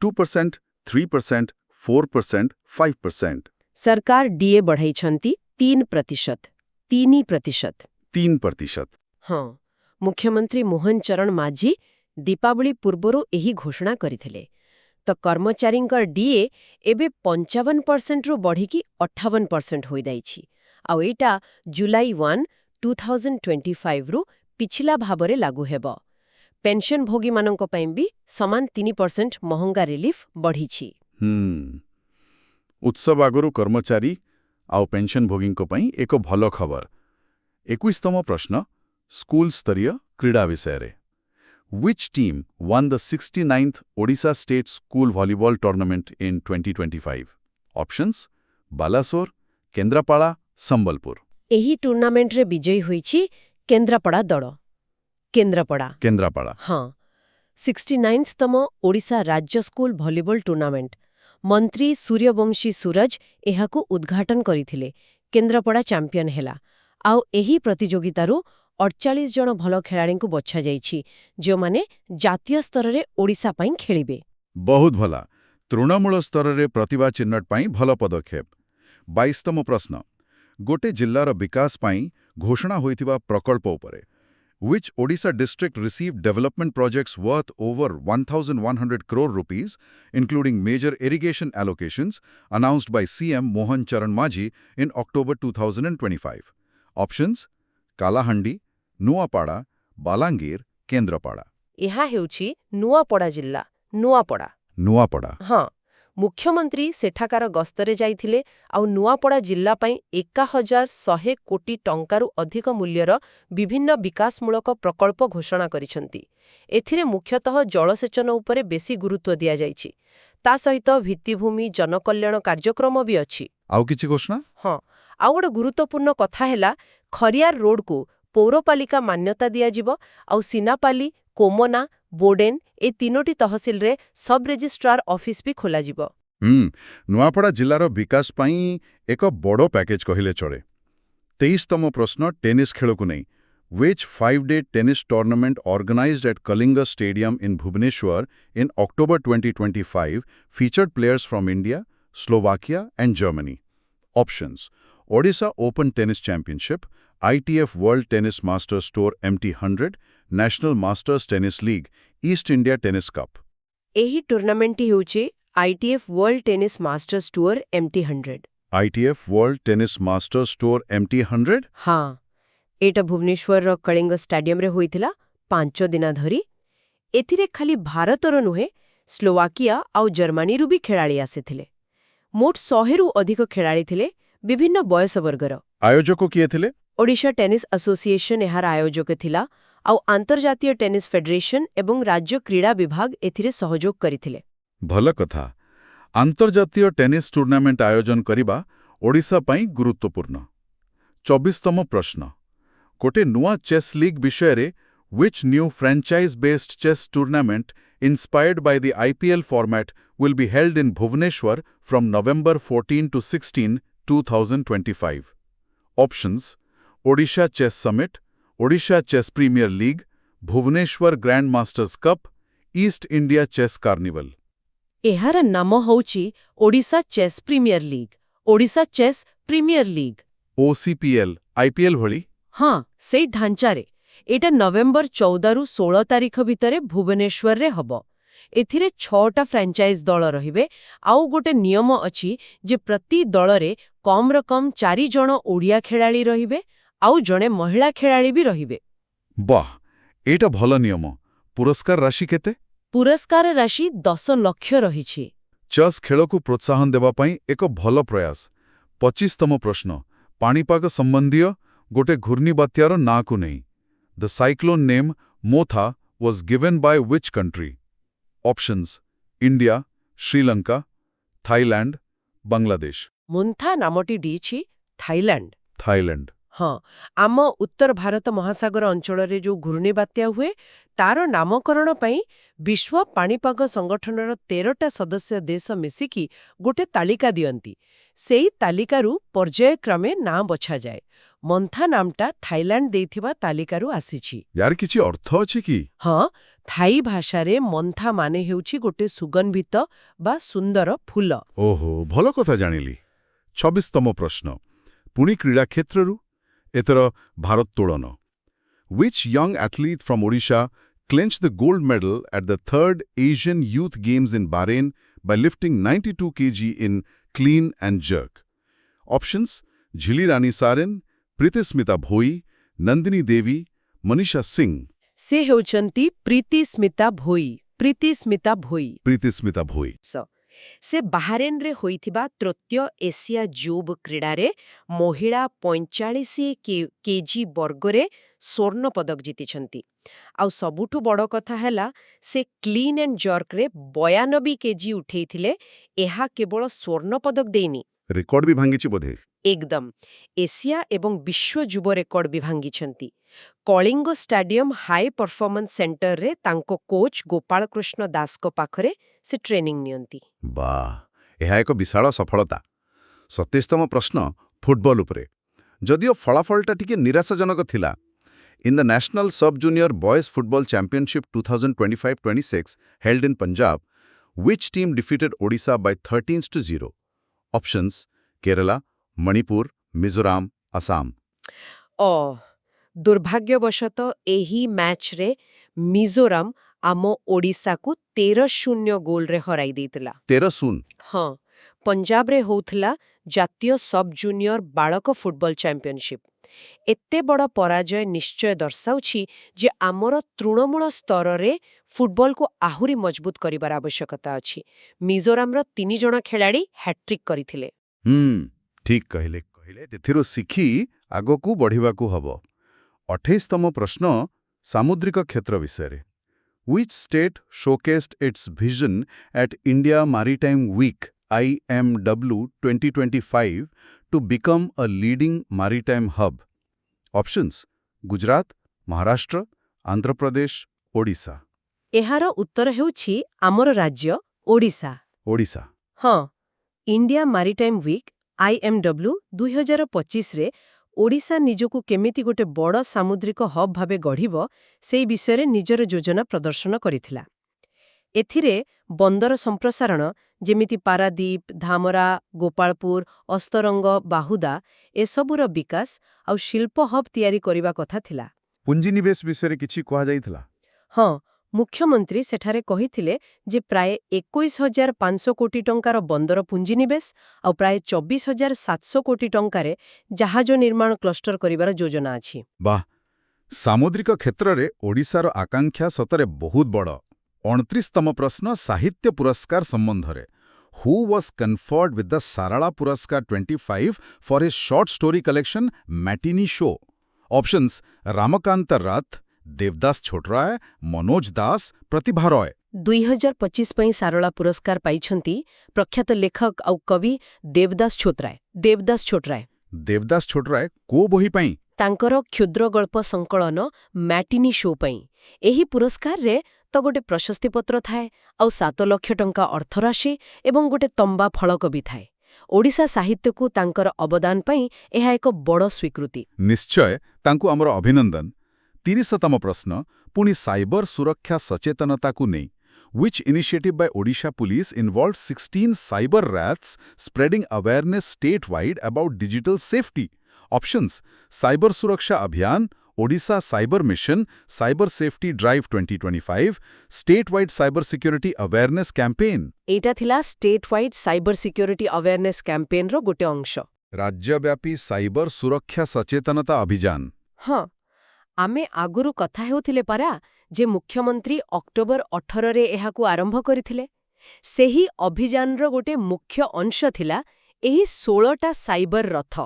2%, 3%, 4%, 5%. ସରକାର DA ବଢ଼ାଇଛନ୍ତି 3%। 3%। ହଁ, ମୁଖ୍ୟମନ୍ତ୍ରୀ ମୋହନ ଚରଣ ମାଝୀ ଦୀପାବଳି ପୂର୍ବରୁ ଏହି ଘୋଷଣା କରିଥିଲେ। ତ କର୍ମଚାରୀଙ୍କର DA ଏବେ 55%ରୁ ବଢ଼ିକି 58% ହୋଇଯାଇଛି। ଆଉ ଏଇଟା ଜୁଲାଇ 1, 2025ରୁ ପିଛିଲା ଭାବରେ ଲାଗୁ ହେବ। ପେନ୍ସନଭୋଗୀମାନଙ୍କ ପାଇଁ ବି ସମାନ 3% ମହଙ୍ଗା ରିଲିଫ୍ ବଢ଼ିଛି। ଉତ୍ସବ ଆଗରୁ କର୍ମଚାରୀ ଆଉ ପେନ୍ସନଭୋଗୀଙ୍କ ପାଇଁ ଏକ ଭଲ ଖବର। 21ତମ ପ୍ରଶ୍ନ ସ୍କୁଲ ସ୍ତରୀୟ କ୍ରୀଡ଼ା ବିଷୟରେ। Which team won the 69th Odisha State School Volleyball Tournament in 2025? Options: Balasore, Kendrapala, Sambalpur. ଏହି ଟୁର୍ଣ୍ଣାମେଣ୍ଟରେ ବିଜୟୀ ହୋଇଛି କେନ୍ଦ୍ରାପଡ଼ା ଦଳ। କେନ୍ଦ୍ରାପଡ଼ା Kendrapala. ହଁ 69ତମ ଓଡ଼ିଶା ରାଜ୍ୟ ସ୍କୁଲ ଭଲିବଲ ଟୁର୍ଣ୍ଣାମେଣ୍ଟ। ମନ୍ତ୍ରୀ ସୂର୍ଯ୍ୟବଂଶୀ ସୁରଜ ଏହାକୁ ଉଦ୍ଘାଟନ କରିଥିଲେ। କେନ୍ଦ୍ରାପଡ଼ା ଚାମ୍ପିୟନ ହେଲା। ଆଉ ଏହି ପ୍ରତିଯୋଗିତାରୁ 48 ଜଣ ଭଲ ଖେଳାଳିଙ୍କୁ ବଛାଯାଇଛି ଯେଉଁମାନେ ଜାତୀୟ ସ୍ତରରେ ଓଡ଼ିଶା ପାଇଁ ଖେଳିବେ। ବହୁତ ଭଲ। ତୃଣମୂଳ ସ୍ତରରେ ପ୍ରତିଭା ଚିହ୍ନଟ ପାଇଁ ଭଲ ପଦକ୍ଷେପ। 22ତମ ପ୍ରଶ୍ନ। ଗୋଟେ ଜିଲ୍ଲାର ବିକାଶ ପାଇଁ ଘୋଷଣା ହୋଇଥିବା ପ୍ରକଳ୍ପ ଉପରେ। Which Odisha district received development projects worth over 1,100 crore rupees, including major irrigation allocations, announced by CM Mohan Charan Majhi in October 2025? Options: Kalahandi, Nuapada, Balangir, Kendrapada. ଏହା ହେଉଛି ନୂଆପଡ଼ା ଜିଲ୍ଲା। ନୂଆପଡ଼ା Nuapada. ହଁ ମୁଖ୍ୟମନ୍ତ୍ରୀ ସେଠାକାର ଗସ୍ତରେ ଯାଇଥିଲେ ଆଉ ନୂଆପଡ଼ା ଜିଲ୍ଲା ପାଇଁ 1,100 କୋଟି ଟଙ୍କାରୁ ଅଧିକ ମୂଲ୍ୟର ବିଭିନ୍ନ ବିକାଶମୂଳକ ପ୍ରକଳ୍ପ ଘୋଷଣା କରିଛନ୍ତି। ଏଥିରେ ମୁଖ୍ୟତଃ ଜଳସେଚନ ଉପରେ ବେଶି ଗୁରୁତ୍ୱ ଦିଆଯାଇଛି। ତା ସହିତ ଭିତ୍ତିଭୂମି ଜନକଲ୍ୟାଣ କାର୍ଯ୍ୟକ୍ରମ ବି ଅଛି। ଆଉ କିଛି ଘୋଷଣା? ହଁ ଆଉ ଗୋଟେ ଗୁରୁତ୍ୱପୂର୍ଣ୍ଣ କଥା ହେଲା ଖରିଆର ରୋଡକୁ ପୌରପାଳିକା ମାନ୍ୟତା ଦିଆଯିବ ଆଉ ସିନାପାଲି, କୋମନା, ବୋଡେନ ଏ 3ଟି ତହସିଲରେ ସବ୍ ରେଜିଷ୍ଟ୍ରାର ଅଫିସ ବି ଖୋଲାଯିବ। ନୂଆପଡ଼ା ଜିଲ୍ଲାର ବିକାଶ ପାଇଁ ଏକ ବଡ଼ ପ୍ୟାକେଜ କହିଲେ ଚଳେ। 23ତମ ପ୍ରଶ୍ନ ଟେନିସ୍ ଖେଳକୁ ନେଇ। Which 5-day tennis tournament organized at Kalinga Stadium in Bhubaneswar in October 2025 featured players from India, Slovakia and Germany? Options: Odisha Open Tennis Championship, ITF World Tennis Masters Tour MT100, National Masters Tennis League, East India Tennis Cup. ଏହି ଟୁର୍ଣ୍ଣାମେଣ୍ଟଟି ହେଉଛି ITF world tennis masters tour MT100। ITF World Tennis Masters Tour MT100? ହଁ ଏଇଟା ଭୁବନେଶ୍ୱରର କଳିଙ୍ଗ ଷ୍ଟାଡିୟମରେ ହୋଇଥିଲା 5 ଦିନ ଧରି। ଏଥିରେ ଖାଲି ଭାରତର ନୁହେଁ ସ୍ଲୋଭାକିଆ ଆଉ ଜର୍ମାନୀରୁ ବି ଖେଳାଳି ଆସିଥିଲେ। ମୋଟ 100ରୁ ଅଧିକ ଖେଳାଳି ଥିଲେ ବିଭିନ୍ନ ବୟସ ବର୍ଗର। ଆୟୋଜକ କିଏ ଥିଲେ? ଓଡ଼ିଶା ଟେନିସ୍ ଆସୋସିଏସନ ଏହାର ଆୟୋଜକ ଥିଲା ଆଉ ଆନ୍ତର୍ଜାତୀୟ ଟେନିସ୍ ଫେଡେରେସନ ଏବଂ ରାଜ୍ୟ କ୍ରୀଡ଼ା ବିଭାଗ ଏଥିରେ ସହଯୋଗ କରିଥିଲେ। ଭଲ କଥା। ଆନ୍ତର୍ଜାତୀୟ ଟେନିସ୍ ଟୁର୍ଣ୍ଣାମେଣ୍ଟ ଆୟୋଜନ କରିବା ଓଡ଼ିଶା ପାଇଁ ଗୁରୁତ୍ୱପୂର୍ଣ୍ଣ। 24ତମ ପ୍ରଶ୍ନ। ଗୋଟେ ନୂଆ ଚେସ୍ ଲିଗ୍ ବିଷୟରେ which new franchise-based chess tournament inspired by the IPL format will be held in Bhubaneswar from November 14 to 16, 2025? Options: Odisha Chess Summit, Odisha Chess Premier League, Bhubaneswar Grandmasters Cup, East India Chess Carnival. ଏହାର ନାମ ହେଉଛି Odisha chess premier league. Odisha chess premier league. OCPL, IPL ଭଳି? ହଁ ସେଇ ଢାଞ୍ଚାରେ। ଏଇଟା November 14ରୁ 16 ତାରିଖ ଭିତରେ ଭୁବନେଶ୍ୱରରେ ହବ। ଏଥିରେ 6ଟା ଫ୍ରାଞ୍ଚାଇଜ୍ ଦଳ ରହିବେ ଆଉ ଗୋଟେ ନିୟମ ଅଛି ଯେ ପ୍ରତି ଦଳରେ କମ୍ର କମ୍ 4 ଜଣ ଓଡ଼ିଆ ଖେଳାଳି ରହିବେ ଆଉ ଜଣେ ମହିଳା ଖେଳାଳି ବି ରହିବେ। ବାଃ, ଏଇଟା ଭଲ ନିୟମ। ପୁରସ୍କାର ରାଶି କେତେ? ପୁରସ୍କାର ରାଶି 10 ଲକ୍ଷ ରହିଛି। ଚେସ୍ ଖେଳକୁ ପ୍ରୋତ୍ସାହନ ଦେବା ପାଇଁ ଏକ ଭଲ ପ୍ରୟାସ। 25ତମ ପ୍ରଶ୍ନ। ପାଣିପାଗ ସମ୍ବନ୍ଧୀୟ ଗୋଟେ ଘୂର୍ଣ୍ଣିବାତ୍ୟାର ନାଁକୁ ନେଇ। The cyclone name Motha was given by which country? Options: India, Sri Lanka, Thailand, Bangladesh. Montha ନାମଟି ଦେଇଛି ଥାଇଲାଣ୍ଡ। Thailand. ହଁ ଆମ ଉତ୍ତର ଭାରତ ମହାସାଗର ଅଞ୍ଚଳରେ ଯେଉଁ ଘୂର୍ଣ୍ଣିବାତ୍ୟା ହୁଏ ତାର ନାମକରଣ ପାଇଁ ବିଶ୍ୱ ପାଣିପାଗ ସଂଗଠନର 13ଟା ସଦସ୍ୟ ଦେଶ ମିଶିକି ଗୋଟେ ତାଲିକା ଦିଅନ୍ତି। ସେଇ ତାଲିକାରୁ ପର୍ଯ୍ୟାୟକ୍ରମେ ନାଁ ବଛାଯାଏ। ମୋନ୍ଥା ନାମଟା ଥାଇଲାଣ୍ଡ ଦେଇଥିବା ତାଲିକାରୁ ଆସିଛି। ୟାର କିଛି ଅର୍ଥ ଅଛି କି? ହଁ ଥାଇ ଭାଷାରେ ମୋନ୍ଥା ମାନେ ହେଉଛି ଗୋଟେ ସୁଗନ୍ଧିତ ବା ସୁନ୍ଦର ଫୁଲ। ଓହୋ, ଭଲ କଥା ଜାଣିଲି। 26ତମ ପ୍ରଶ୍ନ। ପୁଣି କ୍ରୀଡ଼ା କ୍ଷେତ୍ରରୁ। ଏଥର ଭାରୋତ୍ତୋଳନ। Which young athlete from Odisha clinched the gold medal at the 3rd Asian Youth Games in Bahrain by lifting 92 kg in clean and jerk? Options: Jhili Rani Saren, Pritismita Bhoi, Nandini Devi, Manisha Singh. ସେ ହେଉଛନ୍ତି ପ୍ରୀତି ସ୍ମିତା ଭୋଇ। ପ୍ରୀତି Smita Bhoi. Pritismita Bhoi. ସେ ବାହାରେନରେ ହୋଇଥିବା ତୃତୀୟ Asia ଯୁବ କ୍ରୀଡ଼ାରେ ମହିଳା 45 KG ବର୍ଗରେ ସ୍ୱର୍ଣ୍ଣ ପଦକ ଜିତିଛନ୍ତି। ଆଉ ସବୁଠୁ ବଡ଼ କଥା ହେଲା ସେ କ୍ଲିନ୍ ଆଣ୍ଡ ଜର୍କରେ 92 କେଜି ଉଠେଇଥିଲେ। ଏହା କେବଳ ସ୍ୱର୍ଣ୍ଣ ପଦକ ଦେଇନି, ରେକର୍ଡ ବି ଭାଙ୍ଗିଛି ବୋଧେ। ଏକଦମ ଏସିଆ ଏବଂ ବିଶ୍ୱ ଯୁବ ରେକର୍ଡ ବି ଭାଙ୍ଗିଛନ୍ତି। କଳିଙ୍ଗ ଷ୍ଟାଡିୟମ ହାଇ ପରଫର୍ମାନ୍ସ ସେଣ୍ଟରରେ ତାଙ୍କ କୋଚ୍ ଗୋପାଳକୃଷ୍ଣ ଦାସଙ୍କ ପାଖରେ ସେ ଟ୍ରେନିଂ ନିଅନ୍ତି। ବାଃ, ଏହା ଏକ ବିଶାଳ ସଫଳତା। 27ତମ ପ୍ରଶ୍ନ ଫୁଟବଲ ଉପରେ। ଯଦିଓ ଫଳାଫଳଟା ଟିକେ ନିରାଶାଜନକ ଥିଲା। In the National Sub-Junior Boys Football Championship 2025-26 held in Punjab, which team defeated Odisha by 13-0? Options: Kerala, Manipur, Mizoram, Assam. ଦୁର୍ଭାଗ୍ୟବଶତଃ ଏହି ମ୍ୟାଚ୍ରେ ମିଜୋରାମ ଆମ ଓଡ଼ିଶାକୁ 13-0 ଗୋଲରେ ହରାଇ ଦେଇଥିଲା। 13-0। ହଁ, ପଞ୍ଜାବରେ ହେଉଥିଲା ଜାତୀୟ ସବ୍ ଜୁନିୟର ବାଳକ ଫୁଟବଲ ଚାମ୍ପିଅନଶିପ୍। ଏତେ ବଡ଼ ପରାଜୟ ନିଶ୍ଚୟ ଦର୍ଶାଉଛି ଯେ ଆମର ତୃଣମୂଳ ସ୍ତରରେ ଫୁଟବଲକୁ ଆହୁରି ମଜବୁତ କରିବାର ଆବଶ୍ୟକତା ଅଛି। ମିଜୋରାମର 3 ଜଣ ଖେଳାଳି ହ୍ୟାଟ୍ରିକ୍ କରିଥିଲେ। ଠିକ୍ କହିଲେ। ଏଥିରୁ ଶିଖି ଆଗକୁ ବଢ଼ିବାକୁ ହବ। 28ତମ ପ୍ରଶ୍ନ ସାମୁଦ୍ରିକ କ୍ଷେତ୍ର ବିଷୟରେ। Which state showcased its vision at India Maritime Week IMW 2025 to become a leading maritime hub? Options: Gujarat, Maharashtra, Andhra Pradesh, Odisha. ଏହାର ଉତ୍ତର ହେଉଛି ଆମର ରାଜ୍ୟ ଓଡ଼ିଶା। ଓଡ଼ିଶା। ହଁ, ଇଣ୍ଡିଆ ମାରିଟାଇମ୍ ୱିକ୍ IMW 2025ରେ ଓଡ଼ିଶା ନିଜକୁ କେମିତି ଗୋଟେ ବଡ଼ ସାମୁଦ୍ରିକ ହବ୍ ଭାବେ ଗଢ଼ିବ ସେହି ବିଷୟରେ ନିଜର ଯୋଜନା ପ୍ରଦର୍ଶନ କରିଥିଲା। ଏଥିରେ ବନ୍ଦର ସମ୍ପ୍ରସାରଣ ଯେମିତି ପାରାଦୀପ, ଧାମରା, ଗୋପାଳପୁର, ଅସ୍ତରଙ୍ଗ, ବାହୁଦା ଏସବୁର ବିକାଶ ଆଉ ଶିଳ୍ପ ହବ୍ ତିଆରି କରିବା କଥା ଥିଲା। ପୁଞ୍ଜିନିବେଶ ବିଷୟରେ କିଛି କୁହାଯାଇଥିଲା? ହଁ, ମୁଖ୍ୟମନ୍ତ୍ରୀ ସେଠାରେ କହିଥିଲେ ଯେ ପ୍ରାୟ 21,500 କୋଟି ଟଙ୍କାର ବନ୍ଦର ପୁଞ୍ଜିନିବେଶ ଆଉ ପ୍ରାୟ 24,700 କୋଟି ଟଙ୍କାରେ ଜାହାଜ ନିର୍ମାଣ କ୍ଲଷ୍ଟର କରିବାର ଯୋଜନା ଅଛି। ବାଃ, ସାମୁଦ୍ରିକ କ୍ଷେତ୍ରରେ ଓଡ଼ିଶାର ଆକାଂକ୍ଷା ସତରେ ବହୁତ ବଡ଼। 29ତମ ପ୍ରଶ୍ନ ସାହିତ୍ୟ ପୁରସ୍କାର ସମ୍ବନ୍ଧରେ। Who was conferred with the Sarala Puraskar 25 for his short story collection Matinee Show? Options: Ramakanta Rath, Devdas Chhotray, Manoj Das, ପ୍ରତିଭା ରୟ। 2025 ପାଇଁ ସାରଳା ପୁରସ୍କାର ପାଇଛନ୍ତି ପ୍ରଖ୍ୟାତ ଲେଖକ ଆଉ କବି ଦେବଦାସ ଛୋଟରାୟ। ଦେବଦାସ ଛୋଟରାୟ କୋଉ ବହି ପାଇଁ? ତାଙ୍କର କ୍ଷୁଦ୍ର ଗଳ୍ପ ସଂକଳନ ମ୍ୟାଟିନି ଶୋ ପାଇଁ। ଏହି ପୁରସ୍କାରରେ ତ ଗୋଟେ ପ୍ରଶସ୍ତିପତ୍ର ଥାଏ, ଆଉ 7 ଲକ୍ଷ ଟଙ୍କା ଅର୍ଥରାଶି ଏବଂ ଗୋଟେ ତମ୍ବା ଫଳକ ବି ଥାଏ। ଓଡ଼ିଶା ସାହିତ୍ୟକୁ ତାଙ୍କର ଅବଦାନ ପାଇଁ ଏହା ଏକ ବଡ଼ ସ୍ୱୀକୃତି। ନିଶ୍ଚୟ, ତାଙ୍କୁ ଆମର ଅଭିନନ୍ଦନ। 30ତମ ପ୍ରଶ୍ନ ପୁଣି ସାଇବର ସୁରକ୍ଷା ସଚେତନତାକୁ ନେଇ। Which initiative by Odisha Police involved 16 cyber rats spreading awareness statewide about digital safety? Options: Cyber Suraksha Abhiyan, Odisha Cyber Mission, Cyber Safety Drive 2025, Statewide Cyber Security Awareness Campaign. ଏଇଟା ଥିଲା ଷ୍ଟେଟ୍ ୱାଇଡ୍ ସାଇବର ସିକ୍ୟୁରିଟି ଆୱେୟାରନେସ୍ କ୍ୟାମ୍ପେନ୍ର ଗୋଟେ ଅଂଶ। ରାଜ୍ୟବ୍ୟାପୀ cyber ସୁରକ୍ଷା ସଚେତନତା ଅଭିଯାନ। ହଁ, ଆମେ ଆଗରୁ କଥା ହେଉଥିଲେ ପରା ଯେ ମୁଖ୍ୟମନ୍ତ୍ରୀ ଅକ୍ଟୋବର 18ରେ ଏହାକୁ ଆରମ୍ଭ କରିଥିଲେ। ସେହି ଅଭିଯାନର ଗୋଟେ ମୁଖ୍ୟ ଅଂଶ ଥିଲା ଏହି 16ଟା ସାଇବର ରଥ।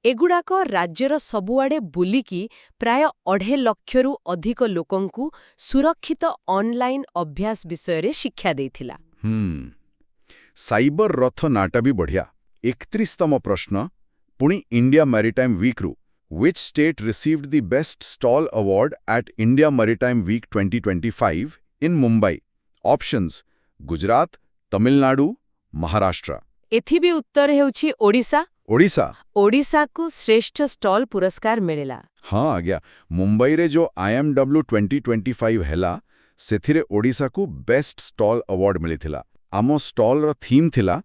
ଏଗୁଡ଼ାକ ରାଜ୍ୟର ସବୁଆଡ଼େ ବୁଲିକି ପ୍ରାୟ 2.5 ଲକ୍ଷରୁ ଅଧିକ ଲୋକଙ୍କୁ ସୁରକ୍ଷିତ ଅନଲାଇନ ଅଭ୍ୟାସ ବିଷୟରେ ଶିକ୍ଷା ଦେଇଥିଲା। ସାଇବର ରଥ ନାଁଟା ବି ବଢ଼ିଆ। 31ତମ ପ୍ରଶ୍ନ ପୁଣି ଇଣ୍ଡିଆ ମ୍ୟାରିଟାଇମ୍ ୱିକ୍ରୁ। Which state received the Best Stall Award at India Maritime Week 2025 in Mumbai? Options: Gujarat, Tamil Nadu, Maharashtra. ଏଥିବି ଉତ୍ତର ହେଉଛି ଓଡ଼ିଶା। ଓଡ଼ିଶାକୁ ଶ୍ରେଷ୍ଠ ଷ୍ଟଲ୍ ପୁରସ୍କାର ମିଳିଲା। ହଁ ଆଜ୍ଞା, ମୁମ୍ବାଇରେ ଯୋ IMW 2025 ହେଲା ସେଥିରେ ଓଡ଼ିଶାକୁ ବେଷ୍ଟ ଷ୍ଟଲ୍ ଆୱାର୍ଡ ମିଳିଥିଲା। ଆମ ଷ୍ଟଲ୍ର ଥିମ୍ ଥିଲା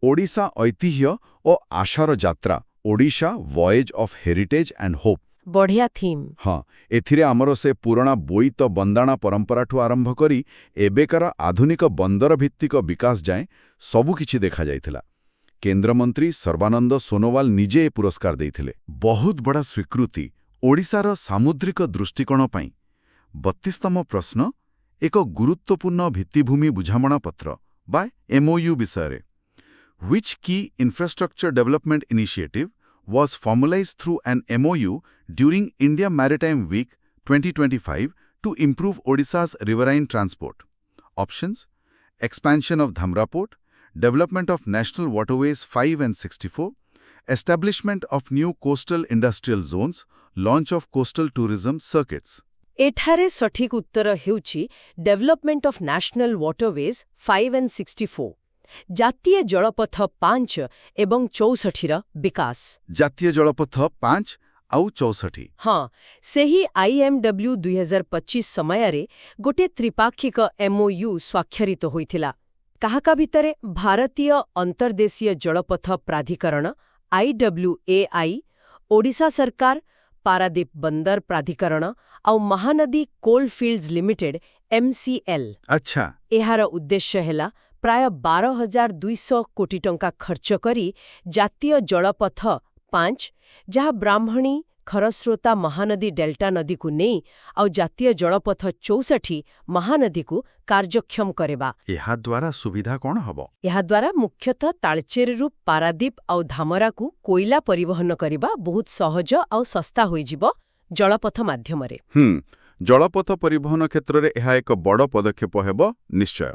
ଓଡ଼ିଶା ଐତିହ୍ୟ ଓ ଆଶାର ଯାତ୍ରା, Odisha voyage of heritage and hope. ବଢ଼ିଆ ଥିମ୍। ହଁ, ଏଥିରେ ଆମର ସେ ପୁରୁଣା ବୋଇତ ବନ୍ଦାଣା ପରମ୍ପରାଠୁ ଆରମ୍ଭ କରି ଏବେକାର ଆଧୁନିକ ବନ୍ଦର ଭିତ୍ତିକ ବିକାଶ ଯାଏଁ ସବୁକିଛି ଦେଖାଯାଇଥିଲା। କେନ୍ଦ୍ରମନ୍ତ୍ରୀ ସର୍ବାନନ୍ଦ ସୋନୋୱାଲ ନିଜେ ଏ ପୁରସ୍କାର ଦେଇଥିଲେ। ବହୁତ ବଡ଼ ସ୍ୱୀକୃତି ଓଡ଼ିଶାର ସାମୁଦ୍ରିକ ଦୃଷ୍ଟିକୋଣ ପାଇଁ। 32ତମ ପ୍ରଶ୍ନ ଏକ ଗୁରୁତ୍ୱପୂର୍ଣ୍ଣ ଭିତ୍ତିଭୂମି ବୁଝାମଣା ପତ୍ର ବା MOU ବିଷୟରେ। Which key infrastructure development initiative was formalized through an MOU during India Maritime Week 2025 to improve Odisha's riverine transport? Options: expansion of Dhamra Port, development of National Waterways 5 and 64, establishment of new coastal industrial zones, launch of coastal tourism circuits. ଏଠାରେ ସଠିକ୍ ଉତ୍ତର ହେଉଛି development of national waterways 5 and 64, ଜାତୀୟ ଜଳପଥ 5 ଏବଂ 64ର ବିକାଶ। ଜାତୀୟ ଜଳପଥ 5 ଆଉ 64। ହଁ, ସେହି IMW 2025 ସମୟରେ ଗୋଟିଏ ତ୍ରିପାକ୍ଷିକ MOU ସ୍ୱାକ୍ଷରିତ ହୋଇଥିଲା। କାହାକା ଭିତରେ? ଭାରତୀୟ ଅନ୍ତର୍ଦେଶୀୟ ଜଳପଥ ପ୍ରାଧିକରଣ IWAI, ଓଡ଼ିଶା ସରକାର, ପାରାଦୀପ ବନ୍ଦର ପ୍ରାଧିକରଣ ଆଉ ମହାନଦୀ କୋଲଫିଲ୍ଡସ୍ ଲିମିଟେଡ୍ MCL। ଆଚ୍ଛା। ଏହାର ଉଦ୍ଦେଶ୍ୟ ହେଲା ପ୍ରାୟ 12,200 କୋଟି ଟଙ୍କା ଖର୍ଚ୍ଚ କରି ଜାତୀୟ ଜଳପଥ 5, ଯାହା ବ୍ରାହ୍ମଣୀ ଖରସ୍ରୋତା ମହାନଦୀ ଡେଲ୍ଟା ନଦୀକୁ ନେଇ ଆଉ ଜାତୀୟ ଜଳପଥ 64 ମହାନଦୀକୁ କାର୍ଯ୍ୟକ୍ଷମ କରିବା। ଏହାଦ୍ୱାରା ସୁବିଧା କ'ଣ ହେବ? ଏହାଦ୍ୱାରା ମୁଖ୍ୟତଃ ତାଳଚେରରୁ ପାରାଦୀପ ଆଉ ଧାମରାକୁ କୋଇଲା ପରିବହନ କରିବା ବହୁତ ସହଜ ଆଉ ଶସ୍ତା ହୋଇଯିବ ଜଳପଥ ମାଧ୍ୟମରେ। ଜଳପଥ ପରିବହନ କ୍ଷେତ୍ରରେ ଏହା ଏକ ବଡ଼ ପଦକ୍ଷେପ ହେବ ନିଶ୍ଚୟ।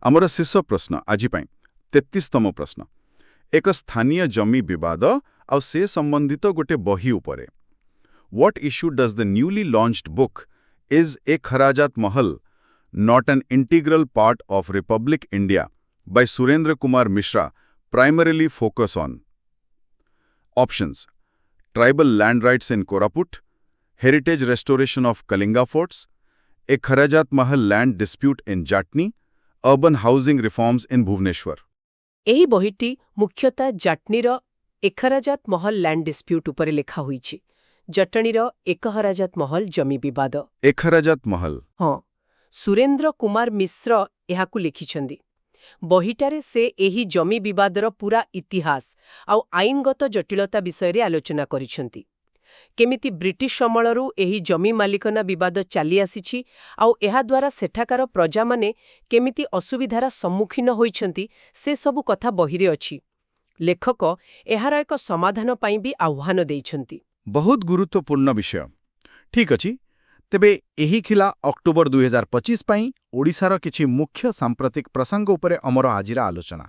ଆମର ଶେଷ ପ୍ରଶ୍ନ ଆଜି ପାଇଁ 33ତମ ପ୍ରଶ୍ନ। ଏକ ସ୍ଥାନୀୟ ଜମି ବିବାଦ ଆଉ ସେ ସମ୍ବନ୍ଧିତ ଗୋଟେ ବହି ଉପରେ। What issue does the newly launched book Is a Kharajat Mahal Not an Integral Part of Republic India by Surendra Kumar Mishra primarily focus on? Options: Tribal Land Rights in Koraput, Heritage Restoration of Kalinga Forts, A Kharajat Mahal Land Dispute in Jatni, Urban Housing Reforms in Bhubaneswar. ଏହି ବହିଟି ମୁଖ୍ୟତଃ ଜାଟନୀର ଏକହରାଜାତ ମହଲ land dispute ଉପରେ ଲେଖା ହୋଇଛି। ଜଟଣୀର ଏକହରାଜାତ ମହଲ ଜମି ବିବାଦ। A Kharajat Mahal. ହଁ, ସୁରେନ୍ଦ୍ର କୁମାର ମିଶ୍ର ଏହାକୁ ଲେଖିଛନ୍ତି। ବହିଟାରେ ସେ ଏହି ଜମି ବିବାଦର ପୂରା ଇତିହାସ ଆଉ ଆଇନଗତ ଜଟିଳତା ବିଷୟରେ ଆଲୋଚନା କରିଛନ୍ତି। କେମିତି ବ୍ରିଟିଶ ଅମଳରୁ ଏହି ଜମି ମାଲିକାନା ବିବାଦ ଚାଲି ଆସିଛି ଆଉ ଏହାଦ୍ୱାରା ସେଠାକାର ପ୍ରଜାମାନେ କେମିତି ଅସୁବିଧାର ସମ୍ମୁଖୀନ ହୋଇଛନ୍ତି, ସେ ସବୁ କଥା ବହିରେ ଅଛି। ଲେଖକ ଏହାର ଏକ ସମାଧାନ ପାଇଁ ବି ଆହ୍ୱାନ ଦେଇଛନ୍ତି। ବହୁତ ଗୁରୁତ୍ୱପୂର୍ଣ୍ଣ ବିଷୟ। ଠିକ୍ ଅଛି, ତେବେ ଏହି ଥିଲା ଅକ୍ଟୋବର 2025 ପାଇଁ ଓଡ଼ିଶାର କିଛି ମୁଖ୍ୟ ସାମ୍ପ୍ରତିକ ପ୍ରସଙ୍ଗ ଉପରେ ଆମର ଆଜିର ଆଲୋଚନା।